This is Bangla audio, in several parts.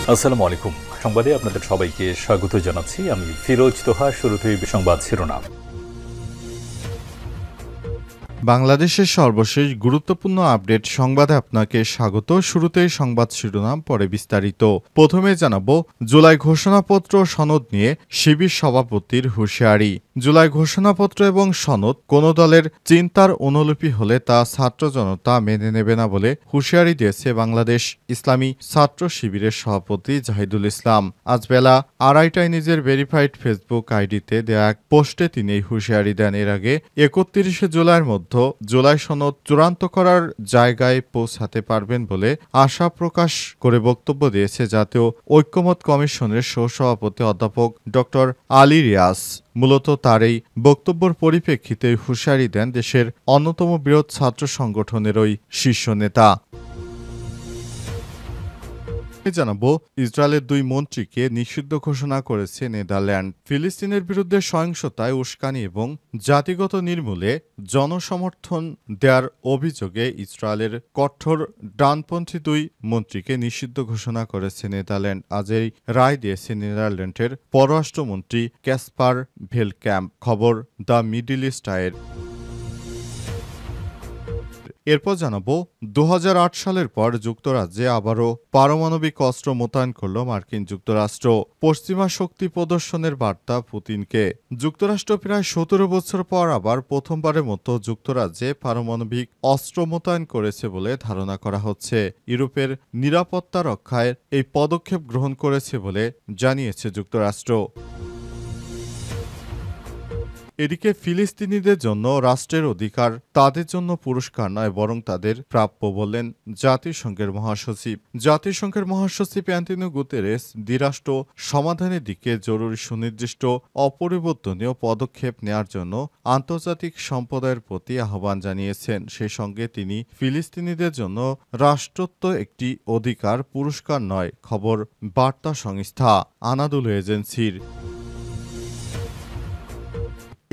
আসসালামু আলাইকুম। সংবাদে আপনাদের সবাইকে স্বাগত জানাচ্ছি। আমি ফিরোজ তোহা। শুরুতেই সংবাদ শিরোনাম। বাংলাদেশের সর্বশেষ গুরুত্বপূর্ণ আপডেট সংবাদে আপনাকে স্বাগত। শুরুতেই সংবাদ শিরোনাম, পরে বিস্তারিত। প্রথমে জানাবো, জুলাই ঘোষণাপত্র সনদ নিয়ে শিবির সভাপতির হুঁশিয়ারি। জুলাই ঘোষণাপত্র এবং সনদ কোনো দলের চিন্তার অনুলিপি হলে তা ছাত্র জনতা মেনে নেবে না বলে হুঁশিয়ারি দিয়েছে বাংলাদেশ ইসলামী ছাত্র শিবিরের সভাপতি জাহিদুল ইসলাম। আজ বেলা 2:30টায় নিজের ভেরিফাইড ফেসবুক আইডিতে দেয়া এক পোস্টে তিনি এই হুঁশিয়ারি দেন। এর আগে 31শে জুলাইয়ের মধ্যে জুলাই সনদ চূড়ান্ত করার জায়গায় পৌঁছাতে পারবেন বলে আশা প্রকাশ করে বক্তব্য দিয়েছে জাতীয় ঐক্যমত্য কমিশনের সহসভাপতি অধ্যাপক ড আলী রিয়াজ। মূলত তার এই বক্তব্যের পরিপ্রেক্ষিতে হুঁশিয়ারি দেন দেশের অন্যতম বৃহৎ ছাত্র সংগঠনের ওই শীর্ষ নেতা। জানাবো, ইসরায়েলের 2 মন্ত্রীকে নিষিদ্ধ ঘোষণা করেছে নেদারল্যান্ড। ফিলিস্তিনের বিরুদ্ধে সহিংসতায় উস্কানি এবং জাতিগত নির্মূলে জনসমর্থন দেওয়ার অভিযোগে ইসরায়েলের কঠোর ডানপন্থী 2 মন্ত্রীকে নিষিদ্ধ ঘোষণা করেছে নেদারল্যান্ড। আজ এই রায় দিয়েছে নেদারল্যান্ডের পররাষ্ট্রমন্ত্রী ক্যাসপার ভেলক্যাম্প। খবর দ্য মিডল ইস্ট আইয়ের। এরপর জানাবো, 2008 সালের পর যুক্তরাজ্যে আবারও পারমাণবিক অস্ত্র মোতায়েন করল মার্কিন যুক্তরাষ্ট্র। পশ্চিমা শক্তি প্রদর্শনের বার্তা পুতিনকে। যুক্তরাষ্ট্র প্রায় 17 বছর পর আবার প্রথমবারের মতো যুক্তরাজ্যে পারমাণবিক অস্ত্র মোতায়েন করেছে বলে ধারণা করা হচ্ছে। ইউরোপের নিরাপত্তা রক্ষায় এই পদক্ষেপ গ্রহণ করেছে বলে জানিয়েছে যুক্তরাষ্ট্র। এদিকে ফিলিস্তিনিদের জন্য রাষ্ট্রের অধিকার তাদের জন্য পুরস্কার নয়, বরং তাদের প্রাপ্য বললেন জাতিসংঘের মহাসচিব। জাতিসংঘের মহাসচিব অ্যান্টোনিও গুতেরেস দ্বিরাষ্ট্র সমাধানের দিকে জরুরি সুনির্দিষ্ট অপরিবর্তনীয় পদক্ষেপ নেওয়ার জন্য আন্তর্জাতিক সম্প্রদায়ের প্রতি আহ্বান জানিয়েছেন। সেই সঙ্গে তিনি ফিলিস্তিনিদের জন্য রাষ্ট্রত্ব একটি অধিকার, পুরস্কার নয়। খবর বার্তা সংস্থা আনাদুল এজেন্সির।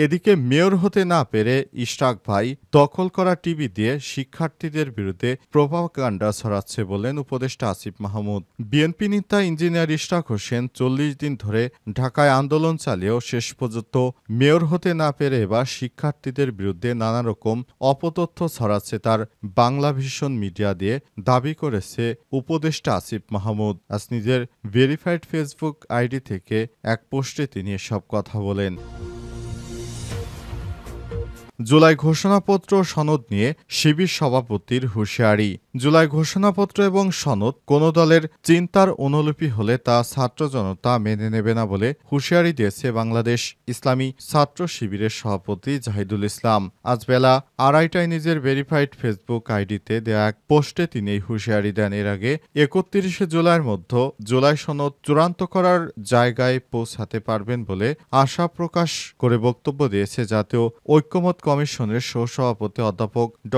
এদিকে মেয়র হতে না পেরে ইশরাক ভাই দখল করা টিভি দিয়ে শিক্ষার্থীদের বিরুদ্ধে প্রোপাগান্ডা ছড়াচ্ছে বললেন উপদেষ্টা আসিফ মাহমুদ। বিএনপি নেতা ইঞ্জিনিয়ার ইশরাক হোসেন 40 দিন ধরে ঢাকায় আন্দোলন চালিয়েও শেষ পর্যন্ত মেয়র হতে না পেরে এবার শিক্ষার্থীদের বিরুদ্ধে নানা রকম অপতথ্য ছড়াচ্ছে তার বাংলা ভিশন মিডিয়া দিয়ে দাবি করেছে উপদেষ্টা আসিফ মাহমুদ। আজ নিজের ভেরিফাইড ফেসবুক আইডি থেকে এক পোস্টে তিনি এসব কথা বলেন। জুলাই ঘোষণাপত্র সনদ নিয়ে শিবির সভাপতির হুঁশিয়ারি। জুলাই ঘোষণাপত্র এবং সনদ কোনো দলের চিন্তার অনুলিপি হলে তা ছাত্র জনতা মেনে নেবে না বলে হুঁশিয়ারি দিয়েছে বাংলাদেশ ইসলামী ছাত্র শিবিরের সভাপতি জাহিদুল ইসলাম। আজ বেলা 2:30টায় নিজের ভেরিফাইড ফেসবুক আইডিতে দেয়া এক পোস্টে তিনি এই হুঁশিয়ারি দেন। এর আগে 31শে জুলাইয়ের মধ্যে জুলাই সনদ চূড়ান্ত করার জায়গায় পৌঁছাতে পারবেন বলে আশা প্রকাশ করে বক্তব্য দিয়েছে জাতীয় ঐক্যমত্য কমিশনের সহসভাপতি অধ্যাপক ড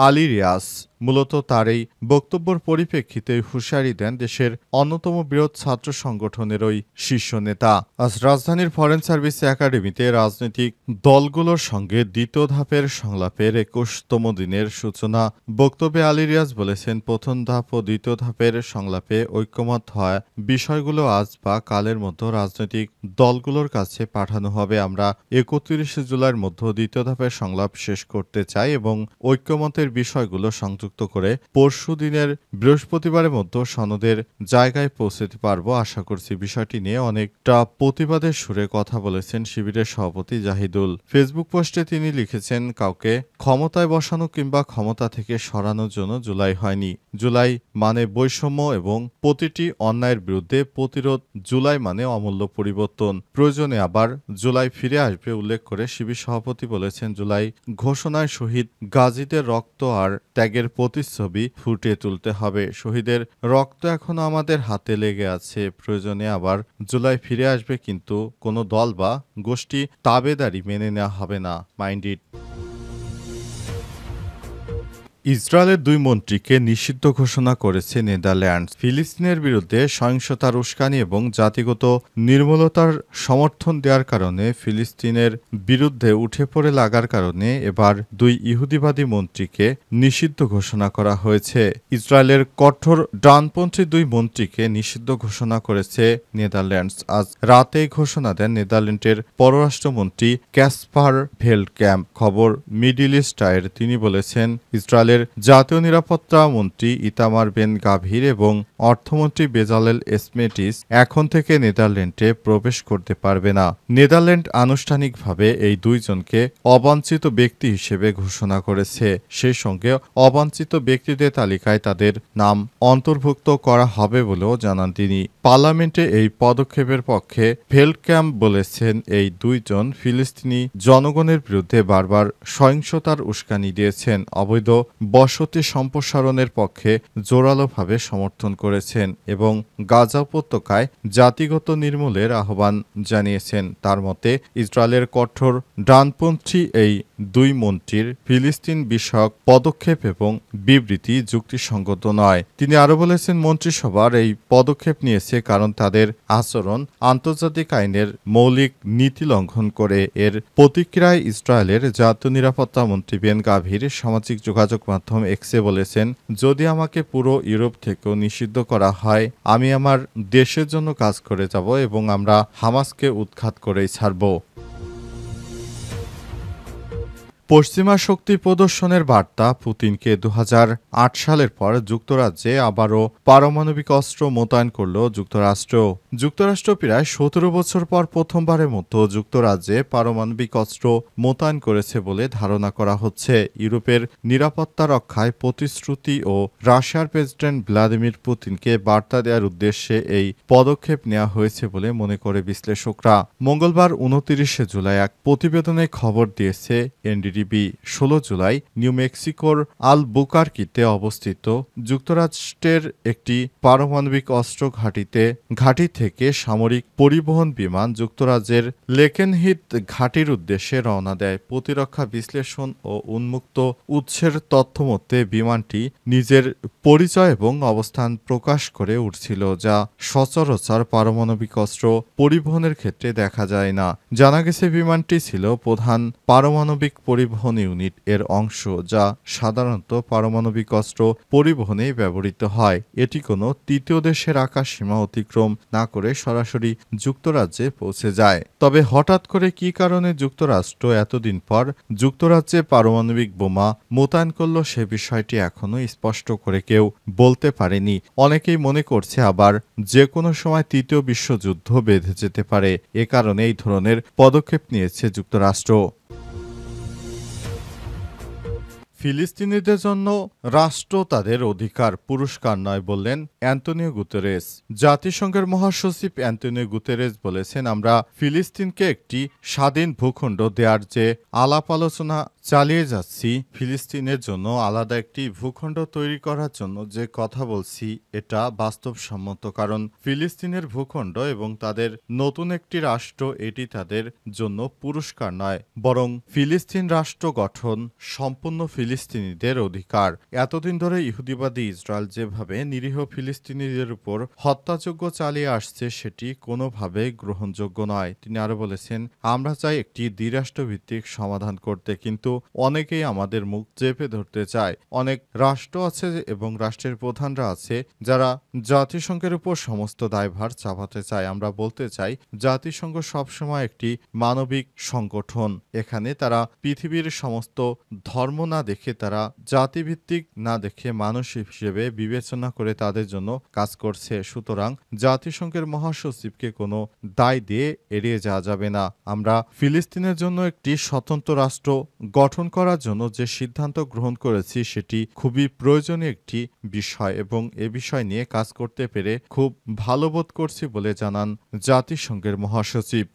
আলী রিয়াজ। মূলত তার এই বক্তব্যের পরিপ্রেক্ষিতে হুঁশিয়ারি দেন দেশের অন্যতম বৃহৎ ছাত্র সংগঠনের ওই শীর্ষ নেতা। আজ রাজধানীর ফরেন সার্ভিস একাডেমিতে রাজনৈতিক দলগুলোর সঙ্গে দ্বিতীয় ধাপের সংলাপের 21তম দিনের সূচনা বক্তব্যে আলী রিয়াজ বলেছেন, প্রথম ধাপ ও দ্বিতীয় ধাপের সংলাপে ঐক্যমত হয় বিষয়গুলো আজ বা কালের মধ্যে রাজনৈতিক দলগুলোর কাছে পাঠানো হবে। আমরা 31শে জুলাইয়ের মধ্যে দ্বিতীয় ধাপের সংলাপ শেষ করতে চাই এবং ঐক্যমতের বিষয়গুলো সংযুক্ত করে পরশু দিনের বৃহস্পতিবারের মধ্যে সনদের জায়গায় পৌঁছতে পারবো আশা করছি। বিষয়টি নিয়ে অনেকটা প্রতিবাদের সুরে কথা বলেছেন শিবিরের সভাপতি জাহিদুল। ফেসবুক পোস্টে তিনি লিখেছেন, কাউকে ক্ষমতায় বসানো কিংবা ক্ষমতা থেকে সরানোর জন্য জুলাই হয়নি। জুলাই মানে বৈষম্য এবং প্রতিটি অন্যায়ের বিরুদ্ধে প্রতিরোধ। জুলাই মানে অমূল্য পরিবর্তন। প্রয়োজনে আবার জুলাই ফিরে আসবে উল্লেখ করে শিবির সভাপতি বলেছেন, জুলাই ঘোষণায় শহীদ গাজীদের রক্ত আর ত্যাগের প্রতিচ্ছবি ফুটিয়ে তুলতে হবে। শহীদের রক্ত এখনো আমাদের হাতে লেগে আছে। প্রয়োজনে আবার জুলাই ফিরে আসবে, কিন্তু কোনো দল বা গোষ্ঠী তাবেদারি মেনে নেওয়া হবে না। Mind it. ইসরায়েলের দুই মন্ত্রীকে নিষিদ্ধ ঘোষণা করেছে নেদারল্যান্ডস। ফিলিস্তিনের বিরুদ্ধে সহিংসতার উস্কানি এবং জাতিগত নির্মূলতার সমর্থন দেওয়ার কারণে ফিলিস্তিনের বিরুদ্ধে উঠে পড়ে লাগার কারণে এবার দুই ইহুদিবাদী মন্ত্রীকে নিষিদ্ধ ঘোষণা করা হয়েছে। ইসরায়েলের কঠোর ডানপন্থী দুই মন্ত্রীকে নিষিদ্ধ ঘোষণা করেছে নেদারল্যান্ডস। আজ রাতেই ঘোষণা দেন নেদারল্যান্ডের পররাষ্ট্রমন্ত্রী ক্যাসপার ভেল্ডক্যাম্প। খবর মিডল ইস্ট আইর। তিনি বলেছেন, ইসরায়েলের জাতীয় নিরাপত্তা মন্ত্রী ইতামার বেন গাভির এবং অর্থমন্ত্রী বেজালেল স্মেটিস এখন থেকে নেদারল্যান্ডে প্রবেশ করতে পারবে না। নেদারল্যান্ড আনুষ্ঠানিকভাবে এই দুইজনকে অবাঞ্ছিত ব্যক্তি হিসেবে ঘোষণা করেছে। সেই সঙ্গে অবাঞ্ছিত ব্যক্তিদের তালিকায় তাদের নাম অন্তর্ভুক্ত করা হবে বলেও জানান তিনি। পার্লামেন্টে এই পদক্ষেপের পক্ষে ভেল্ডক্যাম্প বলেছেন, এই দুইজন ফিলিস্তিনি জনগণের বিরুদ্ধে বারবার সহিংসতার উস্কানি দিয়েছেন, অবৈধ বসতি সম্প্রসারণের পক্ষে জোরালোভাবে সমর্থন করেছেন এবং গাজা উপত্যকায় জাতিগত নির্মূলের আহ্বান জানিয়েছেন। তার মতে, ইসরায়েলের কঠোর ডানপন্থী এই দুই মন্ত্রীর ফিলিস্তিন বিষয়ক পদক্ষেপ এবং বিবৃতি যুক্তিসঙ্গত নয়। তিনি আরও বলেছেন, মন্ত্রিসভার এই পদক্ষেপ নিয়েছে কারণ তাদের আচরণ আন্তর্জাতিক আইনের মৌলিক নীতি লঙ্ঘন করে। এর প্রতিক্রিয়ায় ইসরায়েলের জাতীয় নিরাপত্তা মন্ত্রী বেন গাভির সামাজিক যোগাযোগ মাধ্যম এক্সে বলেছেন, যদি আমাকে পুরো ইউরোপ থেকেও নিষিদ্ধ করা হয়, আমি আমার দেশের জন্য কাজ করে যাব এবং আমরা হামাসকে উৎখাত করেই ছাড়ব। পশ্চিমা শক্তি প্রদর্শনের বার্তা পুতিনকে। 2008 সালের পর যুক্তরাজ্যে আবারও পারমাণবিক অস্ত্র মোতায়েন করল যুক্তরাষ্ট্র। যুক্তরাষ্ট্র প্রায় 17 বছর পর প্রথমবারের মতো যুক্তরাজ্যে পারমাণবিক অস্ত্র মোতায়েন করেছে বলে ধারণা করা হচ্ছে। ইউরোপের নিরাপত্তা রক্ষায় প্রতিশ্রুতি ও রাশিয়ার প্রেসিডেন্ট ভ্লাদিমির পুতিনকে বার্তা দেওয়ার উদ্দেশ্যে এই পদক্ষেপ নেওয়া হয়েছে বলে মনে করে বিশ্লেষকরা। মঙ্গলবার 29 জুলাই এক প্রতিবেদনে খবর দিয়েছে এনডিটিভি। 16 জুলাই নিউ মেক্সিকোর আলবুকারকিতে অবস্থিত যুক্তরাষ্ট্রের একটি পারমাণবিক অস্ত্র ঘাঁটি থেকে সামরিক পরিবহন বিমান যুক্তরাজ্যের লেকেনহিথ ঘাঁটির উদ্দেশ্যে রওনা দেয়। প্রতিরক্ষা বিশ্লেষণ ও উন্মুক্ত উৎসের তথ্যমতে বিমানটি নিজের পরিচয় এবং অবস্থান প্রকাশ করে উঠছিল, যা সচরাচর পারমাণবিক অস্ত্র পরিবহনের ক্ষেত্রে দেখা যায় না। জানা গেছে, বিমানটি ছিল প্রধান পারমাণবিক পরিবহন ইউনিট এর অংশ, যা সাধারণত পারমাণবিক অস্ত্র পরিবহনে ব্যবহৃত হয়। এটি কোনো তৃতীয় দেশের আকাশ সীমা অতিক্রম না করে সরাসরি যুক্তরাজ্যে পৌঁছে যায়। তবে হঠাৎ করে কী কারণে যুক্তরাষ্ট্র এতদিন পর যুক্তরাজ্যে পারমাণবিক বোমা মোতায়েন করল, সে বিষয়টি এখনো স্পষ্ট করে কেউ বলতে পারেনি। অনেকেই মনে করছে আবার যে কোনো সময় তৃতীয় বিশ্বযুদ্ধ বেঁধে যেতে পারে। এ কারণে এই ধরনের পদক্ষেপ নিয়েছে যুক্তরাষ্ট্র। ফিলিস্তিনিদের জন্য রাষ্ট্র তাদের অধিকার, পুরস্কার নয় বললেন অ্যান্তোনিও গুতেরেস। জাতিসংঘের মহাসচিব অ্যান্তোনিও গুতেরেস বলেছেন, আমরা ফিলিস্তিনকে একটি স্বাধীন ভূখণ্ড দেওয়ার যে আলাপ আলোচনা চালিয়ে যাচ্ছি, ফিলিস্তিনের জন্য আলাদা একটি ভূখণ্ড তৈরি করার জন্য যে কথা বলছি, এটা বাস্তবসম্মত। কারণ ফিলিস্তিনের ভূখণ্ড এবং তাদের নতুন একটি রাষ্ট্র, এটি তাদের জন্য পুরস্কার নয়, বরং ফিলিস্তিন রাষ্ট্র গঠন সম্পূর্ণ ফিলিস্তিনিদের অধিকার। এতদিন ধরে ইহুদিবাদী ইসরায়েল যেভাবে নিরীহ ফিলিস্তিনিদের উপর হত্যাযজ্ঞ চালিয়ে আসছে, সেটি কোনোভাবে গ্রহণযোগ্য নয়। তিনি আরো বলেছেন, আমরা চাই একটি দ্বিরাষ্ট্রভিত্তিক সমাধান করতে, কিন্তু অনেকেই আমাদের মুখ চেপে ধরতে চায়। অনেক রাষ্ট্র আছে এবং রাষ্ট্রের প্রধানরা আছে যারা জাতিসংঘের উপর সমস্ত দায়ভার চাপাতে চায়। আমরা বলতে চাই, জাতিসংঘ সবসময় একটি মানবিক সংগঠন। এখানে তারা পৃথিবীর সমস্ত ধর্ম না দেখে, তারা জাতিভিত্তিক না দেখে মানুষ হিসেবে বিবেচনা করে তাদের জন্য কাজ করছে। সুতরাং জাতিসংঘের মহাসচিবকে কোনো দায় দিয়ে এড়িয়ে যাওয়া যাবে না। আমরা ফিলিস্তিনের জন্য একটি স্বতন্ত্র রাষ্ট্র গঠন করার জন্য যে সিদ্ধান্ত গ্রহণ করেছি, সেটি খুবই প্রয়োজনীয় একটি বিষয় এবং এ বিষয় নিয়ে কাজ করতে পেরে খুব ভালো বোধ করছি বলে জানান জাতিসংঘের মহাসচিব।